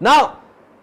Now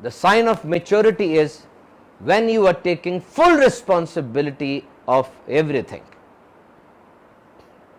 The sign of maturity is when you are taking full responsibility of everything.